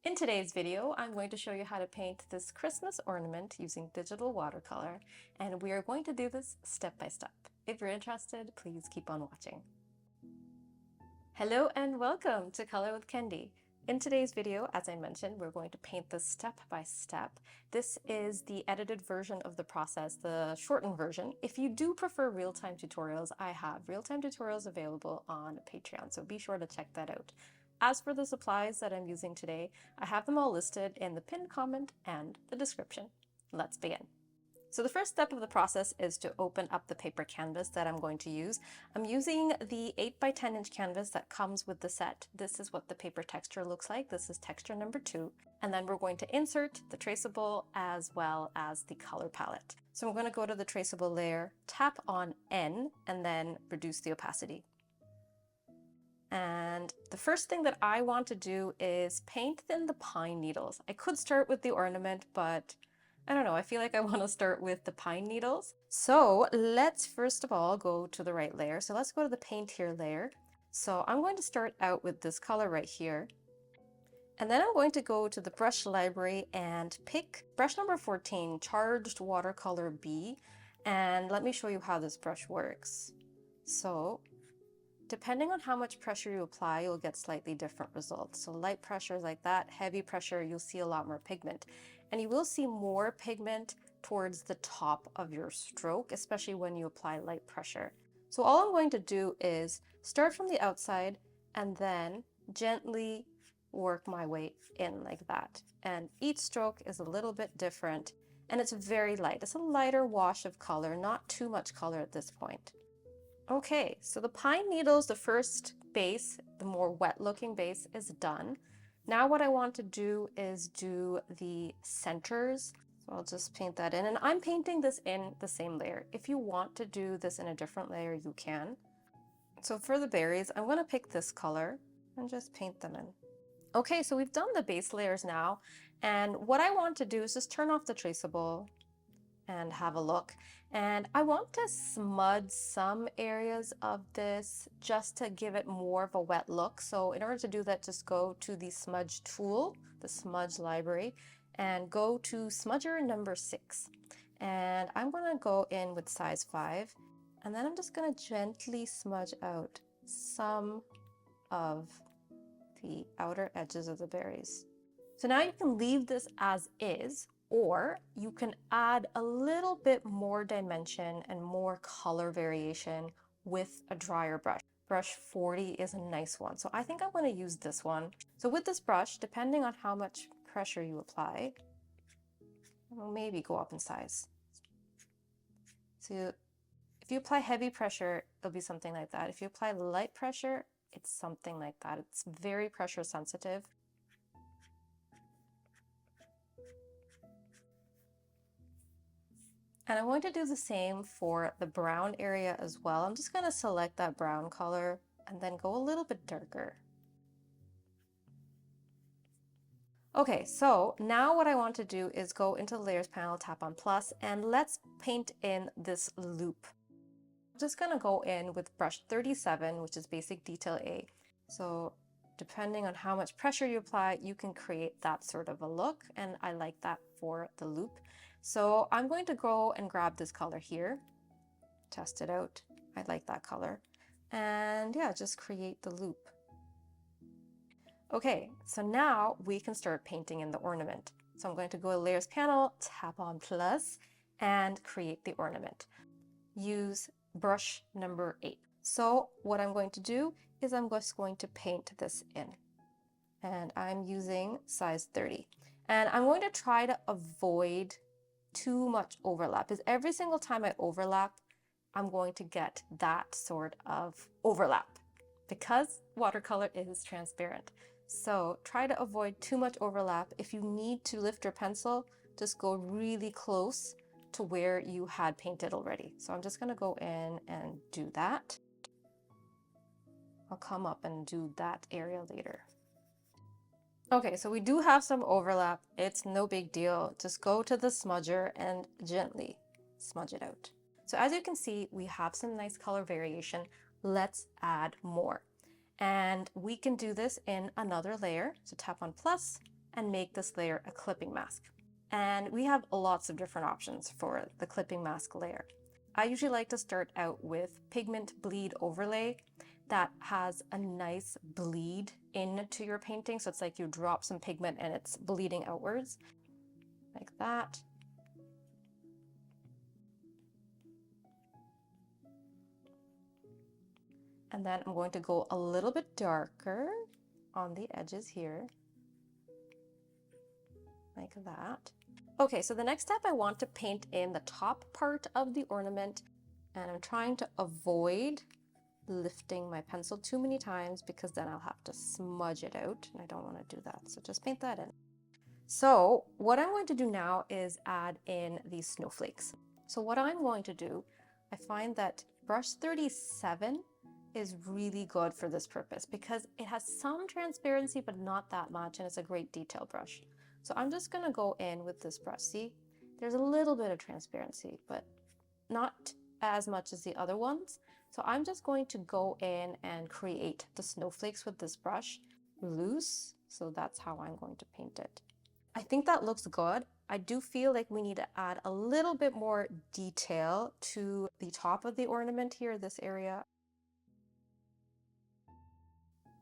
In today's video, I'm going to show you how to paint this Christmas ornament using digital watercolor, and we are going to do this step by step. If you're interested, please keep on watching. Hello and welcome to Color with Kendi. In today's video, as I mentioned, we're going to paint this step by step. This is the edited version of the process, the shortened version. If you do prefer real-time tutorials, I have real-time tutorials available on Patreon, so be sure to check that out. As for the supplies that I'm using today, I have them all listed in the pinned comment and the description. Let's begin. So the first step of the process is to open up the paper canvas that I'm going to use. I'm using the 8 by 10 inch canvas that comes with the set. This is what the paper texture looks like. This is texture number 2. And then we're going to insert the traceable as well as the color palette. So I'm going to go to the traceable layer, tap on N, and then reduce the opacity. And the first thing that I want to do is paint in the pine needles. I could start with the ornament, but I don't know, I feel like I want to start with the pine needles. So let's first of all go to the right layer. So let's go to the paint here layer. So I'm going to start out with this color right here. And then I'm going to go to the brush library and pick brush number 14, Charged Watercolor B. And let me show you how this brush works. So depending on how much pressure you apply, you'll get slightly different results. So light pressure like that, heavy pressure, you'll see a lot more pigment. And you will see more pigment towards the top of your stroke, especially when you apply light pressure. So all I'm going to do is start from the outside and then gently work my way in like that. And each stroke is a little bit different and it's very light. It's a lighter wash of color, not too much color at this point. Okay, so the pine needles, the first base, the more wet looking base is done. Now what I want to do is do the centers. So I'll just paint that in, and I'm painting this in the same layer. If you want to do this in a different layer, you can. So for the berries, I'm gonna pick this color and just paint them in. Okay, so we've done the base layers now, and what I want to do is just turn off the traceable and have a look. And I want to smudge some areas of this just to give it more of a wet look. So in order to do that, just go to the smudge tool, the smudge library, and go to smudger number 6. And I'm gonna go in with size 5, and then I'm just gonna gently smudge out some of the outer edges of the berries. So now you can leave this as is, or you can add a little bit more dimension and more color variation with a drier brush. Brush 40 is a nice one, so I think I'm going to use this one. So with this brush, depending on how much pressure you apply, it'll maybe go up in size. So if you apply heavy pressure, it'll be something like that. If you apply light pressure, it's something like that. It's very pressure sensitive. And I'm going to do the same for the brown area as well. I'm just going to select that brown color and then go a little bit darker. Okay, so now what I want to do is go into the layers panel, tap on plus, and let's paint in this loop. I'm just going to go in with brush 37, which is basic detail A. So depending on how much pressure you apply, you can create that sort of a look, and I like that for the loop. So I'm going to go and grab this color here, test it out. I like that color. And yeah, just create the loop. Okay, so now we can start painting in the ornament. So I'm going to go to layers panel, tap on plus, and create the ornament. Use brush number 8. So what I'm going to do is I'm just going to paint this in. And I'm using size 30. And I'm going to try to avoid too much overlap, because every single time I overlap, I'm going to get that sort of overlap because watercolor is transparent. So try to avoid too much overlap. If you need to lift your pencil, just go really close to where you had painted already. So I'm just going to go in and do that. I'll come up and do that area later. Okay, so we do have some overlap. It's no big deal. Just go to the smudger and gently smudge it out. So as you can see, we have some nice color variation. Let's add more. And we can do this in another layer. So tap on plus and make this layer a clipping mask. And we have lots of different options for the clipping mask layer. I usually like to start out with pigment bleed overlay that has a nice bleed into your painting. So it's like you drop some pigment and it's bleeding outwards like that. And then I'm going to go a little bit darker on the edges here, like that. Okay, so the next step, I want to paint in the top part of the ornament, and I'm trying to avoid lifting my pencil too many times because then I'll have to smudge it out, and I don't want to do that. So just paint that in. So what I'm going to do now is add in these snowflakes. So what I'm going to do, I find that brush 37 is really good for this purpose because it has some transparency but not that much, and it's a great detail brush. So I'm just going to go in with this brush. See, there's a little bit of transparency, but not as much as the other ones. So I'm just going to go in and create the snowflakes with this brush loose. So that's how I'm going to paint it. I think that looks good. I do feel like we need to add a little bit more detail to the top of the ornament here, this area.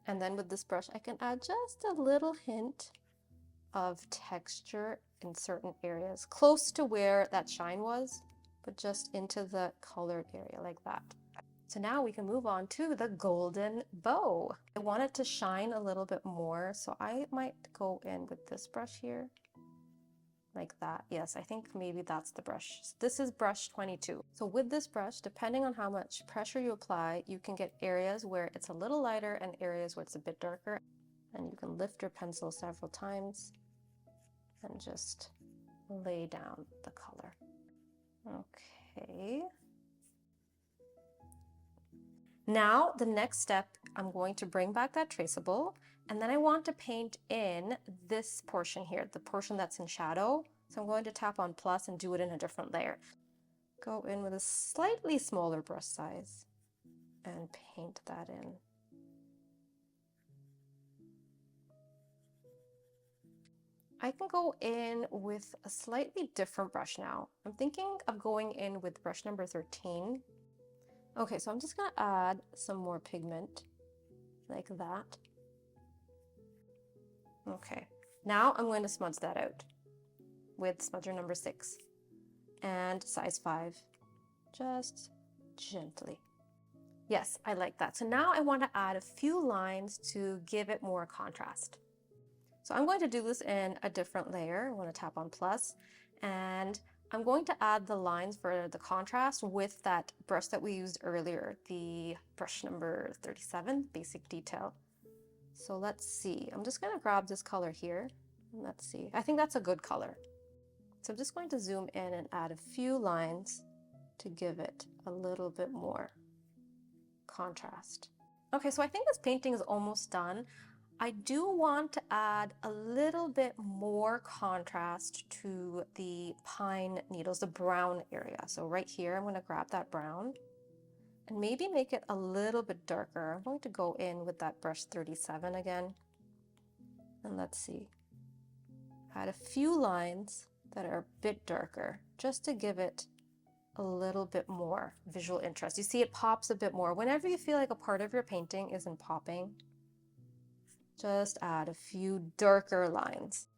And then with this brush, I can add just a little hint of texture in certain areas, close to where that shine was, but just into the colored area like that. So now we can move on to the golden bow. I want it to shine a little bit more, so I might go in with this brush here, like that. Yes, I think maybe that's the brush. This is brush 22. So with this brush, depending on how much pressure you apply, you can get areas where it's a little lighter and areas where it's a bit darker. And you can lift your pencil several times and just lay down the color. Okay. Now the next step, I'm going to bring back that traceable, and then I want to paint in this portion here, the portion that's in shadow. So I'm going to tap on plus and do it in a different layer. Go in with a slightly smaller brush size and paint that in. I can go in with a slightly different brush now. I'm thinking of going in with brush number 13. Okay, so I'm just gonna add some more pigment like that. Okay, now I'm going to smudge that out with smudger number 6 and size 5, just gently. Yes, I like that. So now I want to add a few lines to give it more contrast. So I'm going to do this in a different layer. I want to tap on plus, and I'm going to add the lines for the contrast with that brush that we used earlier, the brush number 37, basic detail. So let's see, I'm just going to grab this color here. Let's see, I think that's a good color. So I'm just going to zoom in and add a few lines to give it a little bit more contrast. Okay, so I think this painting is almost done. I do want to add a little bit more contrast to the pine needles, the brown area. So right here, I'm going to grab that brown and maybe make it a little bit darker. I'm going to go in with that brush 37 again. And let's see, add a few lines that are a bit darker just to give it a little bit more visual interest. You see it pops a bit more. Whenever you feel like a part of your painting isn't popping, just add a few darker lines.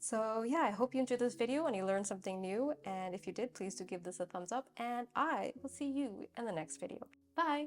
So yeah, I hope you enjoyed this video and you learned something new. And if you did, please do give this a thumbs up, and I will see you in the next video. Bye!